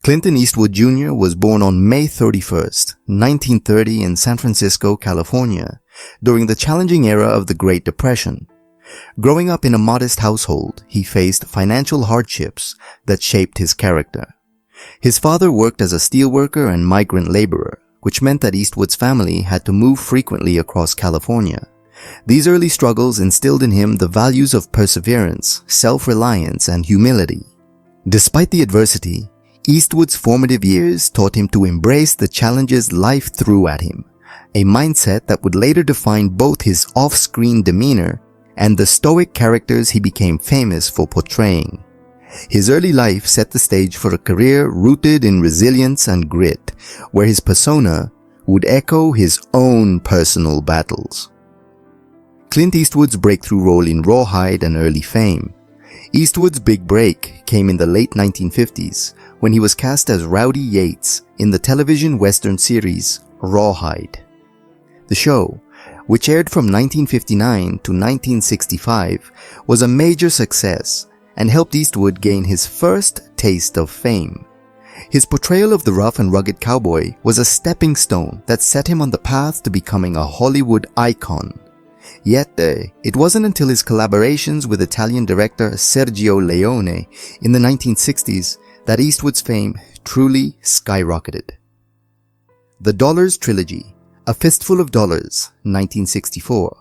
Clint Eastwood Jr. was born on May 31st, 1930 in San Francisco, California, during the challenging era of the Great Depression. Growing up in a modest household, he faced financial hardships that shaped his character. His father worked as a steelworker and migrant laborer, which meant that Eastwood's family had to move frequently across California. These early struggles instilled in him the values of perseverance, self-reliance, and humility. Despite the adversity, Eastwood's formative years taught him to embrace the challenges life threw at him, a mindset that would later define both his off-screen demeanor and the stoic characters he became famous for portraying. His early life set the stage for a career rooted in resilience and grit, where his persona would echo his own personal battles. Clint Eastwood's breakthrough role in Rawhide and early fame. Eastwood's big break came in the late 1950s when he was cast as Rowdy Yates in the television western series Rawhide. The show, which aired from 1959 to 1965, was a major success and helped Eastwood gain his first taste of fame. His portrayal of the rough and rugged cowboy was a stepping stone that set him on the path to becoming a Hollywood icon. Yet, it wasn't until his collaborations with Italian director Sergio Leone in the 1960s that Eastwood's fame truly skyrocketed. The Dollars Trilogy, A Fistful of Dollars, 1964,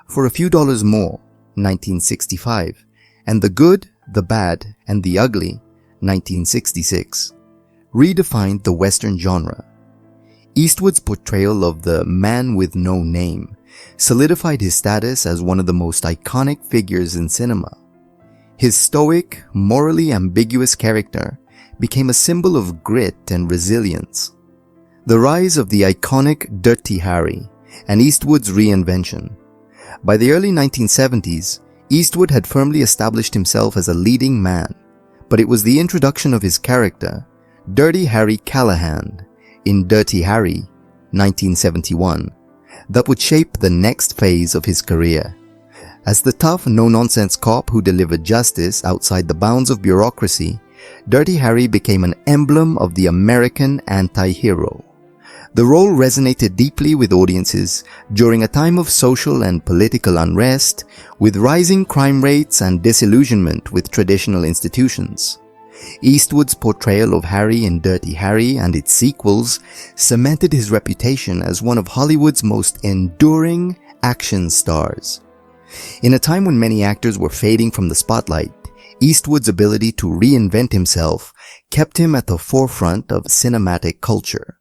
For a Few Dollars More, 1965, and The Good, the Bad, and the Ugly, 1966, redefined the Western genre. Eastwood's portrayal of the man with no name solidified his status as one of the most iconic figures in cinema. His stoic, morally ambiguous character became a symbol of grit and resilience. The rise of the iconic Dirty Harry and Eastwood's reinvention. By the early 1970s, Eastwood had firmly established himself as a leading man, but it was the introduction of his character, Dirty Harry Callahan, in Dirty Harry, 1971, that would shape the next phase of his career. As the tough, no-nonsense cop who delivered justice outside the bounds of bureaucracy, Dirty Harry became an emblem of the American anti-hero. The role resonated deeply with audiences during a time of social and political unrest, with rising crime rates and disillusionment with traditional institutions. Eastwood's portrayal of Harry in Dirty Harry and its sequels cemented his reputation as one of Hollywood's most enduring action stars. In a time when many actors were fading from the spotlight, Eastwood's ability to reinvent himself kept him at the forefront of cinematic culture.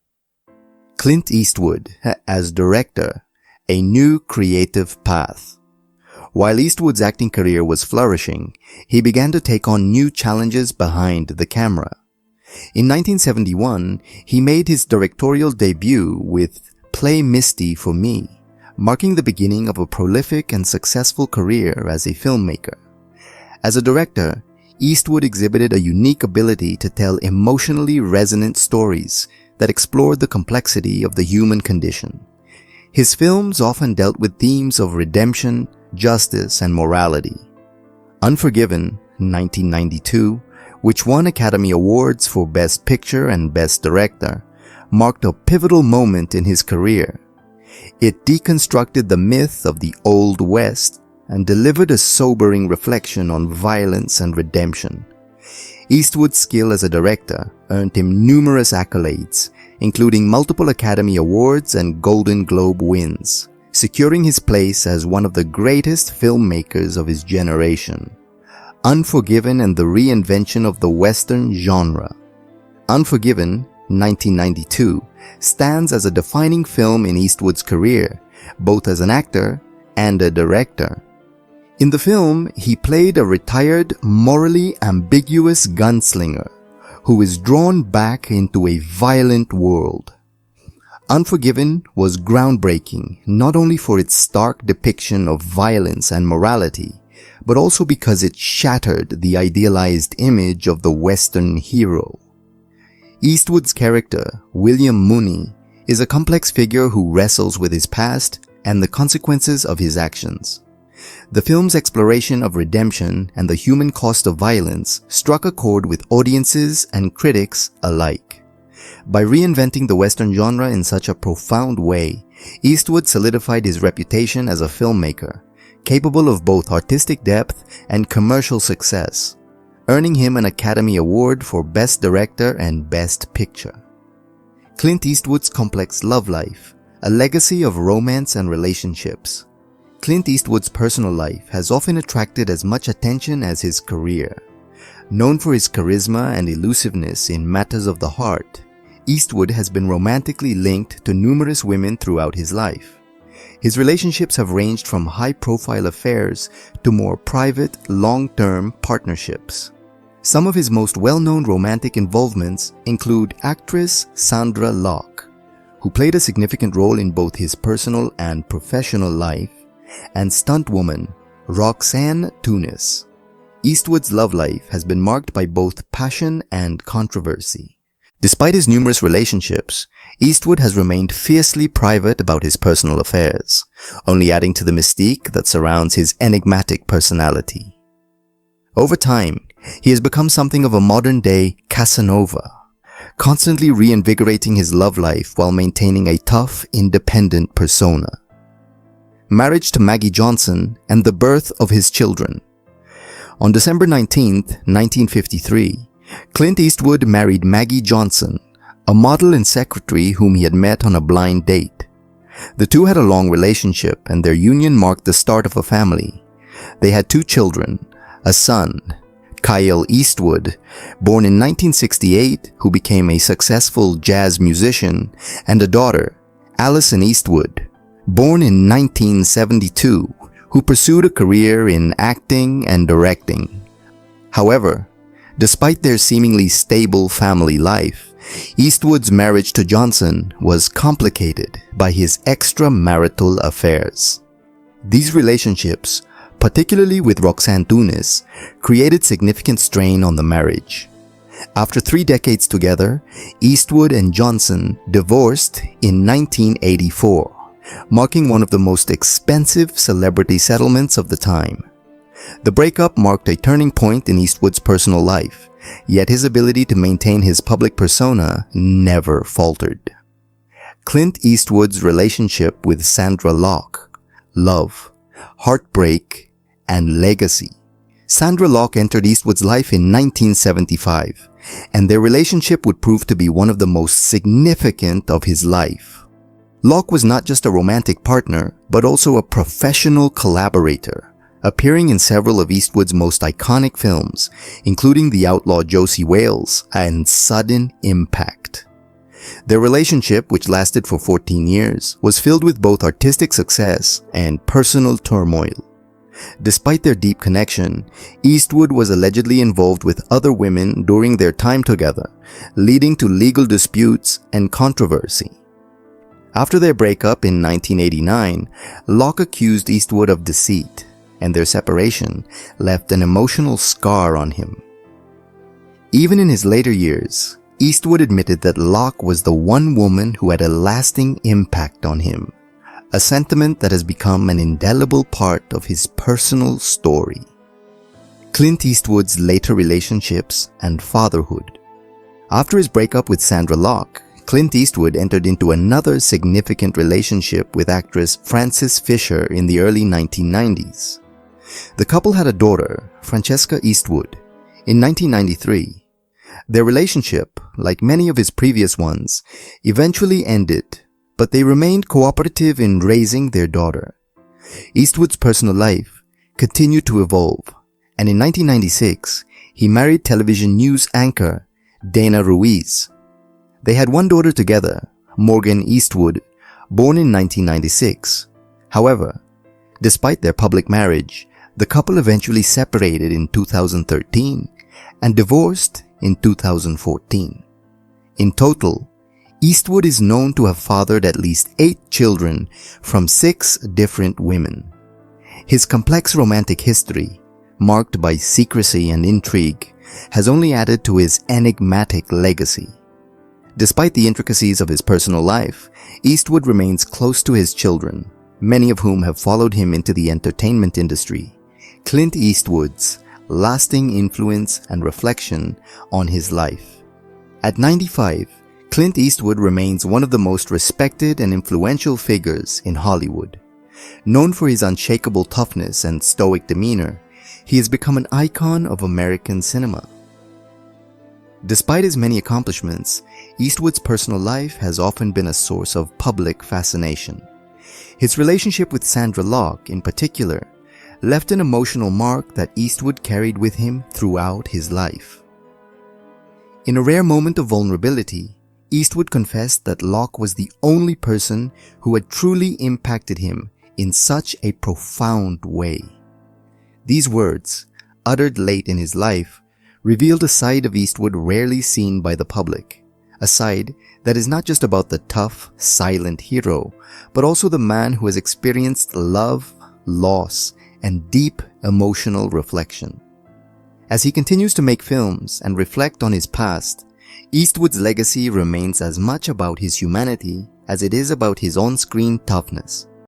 Clint Eastwood, as director, a new creative path. While Eastwood's acting career was flourishing, he began to take on new challenges behind the camera. In 1971, he made his directorial debut with Play Misty for Me, marking the beginning of a prolific and successful career as a filmmaker. As a director, Eastwood exhibited a unique ability to tell emotionally resonant stories that explored the complexity of the human condition. His films often dealt with themes of redemption, justice, and morality. Unforgiven, 1992, which won Academy Awards for Best Picture and Best Director, marked a pivotal moment in his career. It deconstructed the myth of the Old West and delivered a sobering reflection on violence and redemption. Eastwood's skill as a director earned him numerous accolades, including multiple Academy Awards and Golden Globe wins, securing his place as one of the greatest filmmakers of his generation. Unforgiven and the reinvention of the Western genre. Unforgiven, 1992, stands as a defining film in Eastwood's career, both as an actor and a director. In the film, he played a retired, morally ambiguous gunslinger who is drawn back into a violent world. Unforgiven was groundbreaking not only for its stark depiction of violence and morality, but also because it shattered the idealized image of the Western hero. Eastwood's character, William Mooney, is a complex figure who wrestles with his past and the consequences of his actions. The film's exploration of redemption and the human cost of violence struck a chord with audiences and critics alike. By reinventing the Western genre in such a profound way, Eastwood solidified his reputation as a filmmaker, capable of both artistic depth and commercial success, earning him an Academy Award for Best Director and Best Picture. Clint Eastwood's complex love life, a legacy of romance and relationships. Clint Eastwood's personal life has often attracted as much attention as his career. Known for his charisma and elusiveness in matters of the heart, Eastwood has been romantically linked to numerous women throughout his life. His relationships have ranged from high-profile affairs to more private, long-term partnerships. Some of his most well-known romantic involvements include actress Sandra Locke, who played a significant role in both his personal and professional life, and stuntwoman Roxanne Tunis. Eastwood's love life has been marked by both passion and controversy. Despite his numerous relationships, Eastwood has remained fiercely private about his personal affairs, only adding to the mystique that surrounds his enigmatic personality. Over time, he has become something of a modern-day Casanova, constantly reinvigorating his love life while maintaining a tough, independent persona. Marriage to Maggie Johnson and the birth of his children. On December 19, 1953, Clint Eastwood married Maggie Johnson, a model and secretary whom he had met on a blind date. The two had a long relationship, and their union marked the start of a family. They had 2 children, a son, Kyle Eastwood, born in 1968, who became a successful jazz musician, and a daughter, Allison Eastwood, born in 1972, who pursued a career in acting and directing. However, despite their seemingly stable family life, Eastwood's marriage to Johnson was complicated by his extramarital affairs. These relationships, particularly with Roxanne Tunis, created significant strain on the marriage. After 3 decades together, Eastwood and Johnson divorced in 1984, marking one of the most expensive celebrity settlements of the time. The breakup marked a turning point in Eastwood's personal life, yet his ability to maintain his public persona never faltered. Clint Eastwood's relationship with Sandra Locke, love, heartbreak, and legacy. Sandra Locke entered Eastwood's life in 1975, and their relationship would prove to be one of the most significant of his life. Locke was not just a romantic partner, but also a professional collaborator, appearing in several of Eastwood's most iconic films, including The Outlaw Josie Wales and Sudden Impact. Their relationship, which lasted for 14 years, was filled with both artistic success and personal turmoil. Despite their deep connection, Eastwood was allegedly involved with other women during their time together, leading to legal disputes and controversy. After their breakup in 1989, Locke accused Eastwood of deceit, and their separation left an emotional scar on him. Even in his later years, Eastwood admitted that Locke was the one woman who had a lasting impact on him, a sentiment that has become an indelible part of his personal story. Clint Eastwood's later relationships and fatherhood. After his breakup with Sandra Locke, Clint Eastwood entered into another significant relationship with actress Frances Fisher in the early 1990s. The couple had a daughter, Francesca Eastwood, in 1993. Their relationship, like many of his previous ones, eventually ended, but they remained cooperative in raising their daughter. Eastwood's personal life continued to evolve, and in 1996, he married television news anchor Dana Ruiz. They had one daughter together, Morgan Eastwood, born in 1996. However, despite their public marriage, the couple eventually separated in 2013 and divorced in 2014. In total, Eastwood is known to have fathered at least 8 children from 6 different women. His complex romantic history, marked by secrecy and intrigue, has only added to his enigmatic legacy. Despite the intricacies of his personal life, Eastwood remains close to his children, many of whom have followed him into the entertainment industry, Clint Eastwood's lasting influence and reflection on his life. At 95, Clint Eastwood remains one of the most respected and influential figures in Hollywood. Known for his unshakable toughness and stoic demeanor, he has become an icon of American cinema. Despite his many accomplishments, Eastwood's personal life has often been a source of public fascination. His relationship with Sandra Locke, in particular, left an emotional mark that Eastwood carried with him throughout his life. In a rare moment of vulnerability, Eastwood confessed that Locke was the only person who had truly impacted him in such a profound way. These words, uttered late in his life, revealed a side of Eastwood rarely seen by the public, a side that is not just about the tough, silent hero, but also the man who has experienced love, loss, and deep emotional reflection. As he continues to make films and reflect on his past, Eastwood's legacy remains as much about his humanity as it is about his on-screen toughness.